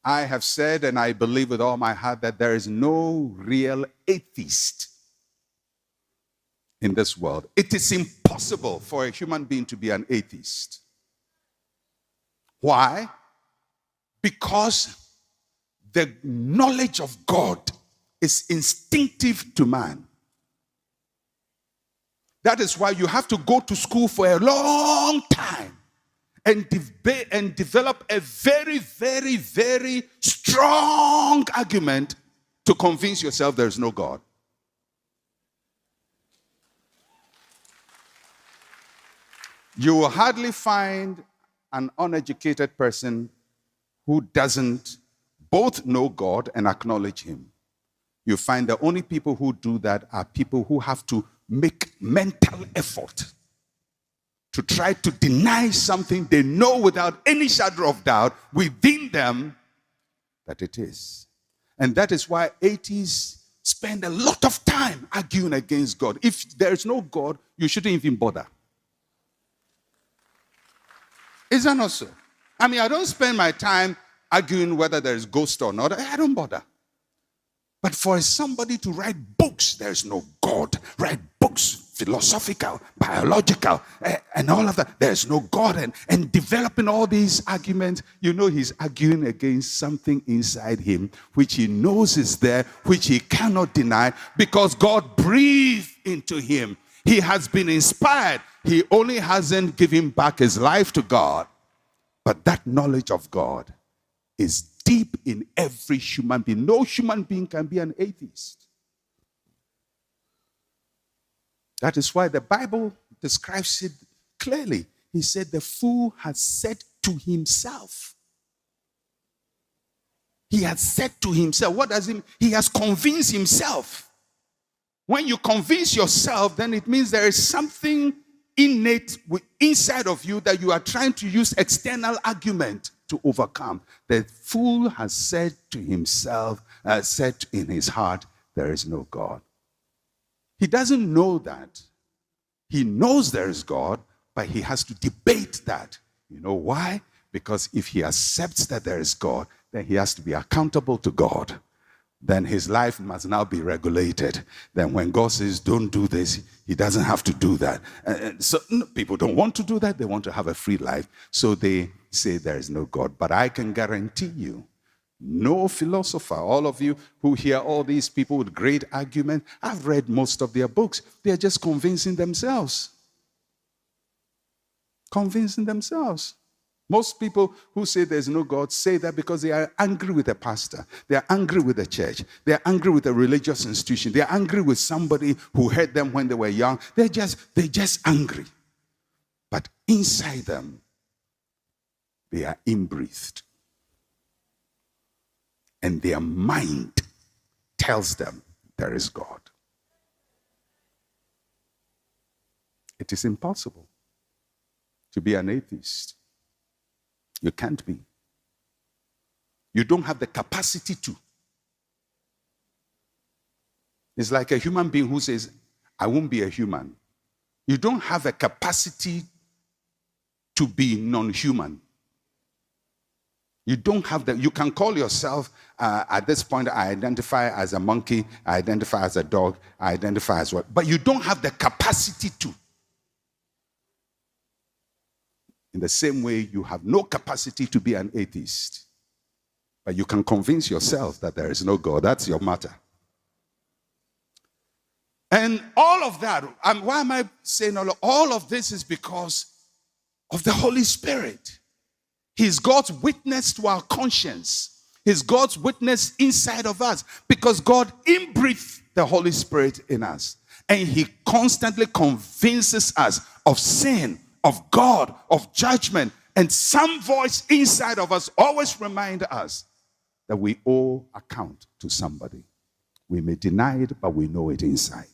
I have said, and I believe with all my heart, that there is no real atheist in this world. It is impossible for a human being to be an atheist. Why? Because the knowledge of God is instinctive to man. That is why you have to go to school for a long time and develop a very, very, very strong argument to convince yourself there is no God. You will hardly find an uneducated person who doesn't both know God and acknowledge him. You find the only people who do that are people who have to make mental effort to try to deny something they know without any shadow of doubt within them that it is. And that is why atheists spend a lot of time arguing against God. If there is no God, you shouldn't even bother. Is that not so? I mean, I don't spend my time arguing whether there is ghost or not. I don't bother. But for somebody to write books, there is no God. Write books, philosophical, biological, and all of that. There is no God. And developing all these arguments, you know he's arguing against something inside him, which he knows is there, which he cannot deny, because God breathed into him. He has been inspired. He only hasn't given back his life to God. But that knowledge of God is deep in every human being. No human being can be an atheist. That is why the Bible describes it clearly. He said the fool has said to himself. He has said to himself. What does it mean? He has convinced himself. When you convince yourself, then it means there is something innate inside of you that you are trying to use external argument to overcome. The fool has said to himself, said in his heart, there is no God. He doesn't know that. He knows there is God, but he has to debate that. You know why? Because if he accepts that there is God, then he has to be accountable to God. Then his life must now be regulated. Then when God says, don't do this, he doesn't have to do that. So people don't want to do that. They want to have a free life. So they say there is no God. But I can guarantee you, no philosopher, all of you who hear all these people with great argument, I've read most of their books. They're just convincing themselves. Convincing themselves. Most people who say there's no God say that because they are angry with a pastor. They are angry with the church. They are angry with a religious institution. They are angry with somebody who hurt them when they were young. They're just angry. But inside them, they are inbreathed. And their mind tells them there is God. It is impossible to be an atheist. You can't be. You don't have the capacity to. It's like a human being who says, I won't be a human. You don't have a capacity to be non-human. You don't have that. You can call yourself, at this point, I identify as a monkey, I identify as a dog, I identify as what. But you don't have the capacity to. In the same way, you have no capacity to be an atheist. But you can convince yourself that there is no God. That's your matter. And all of that, and why am I saying all of this is because of the Holy Spirit. He's God's witness to our conscience. He's God's witness inside of us because God inbreathed the Holy Spirit in us. And he constantly convinces us of sin, of God, of judgment. And some voice inside of us always reminds us that we owe account to somebody. We may deny it, but we know it inside.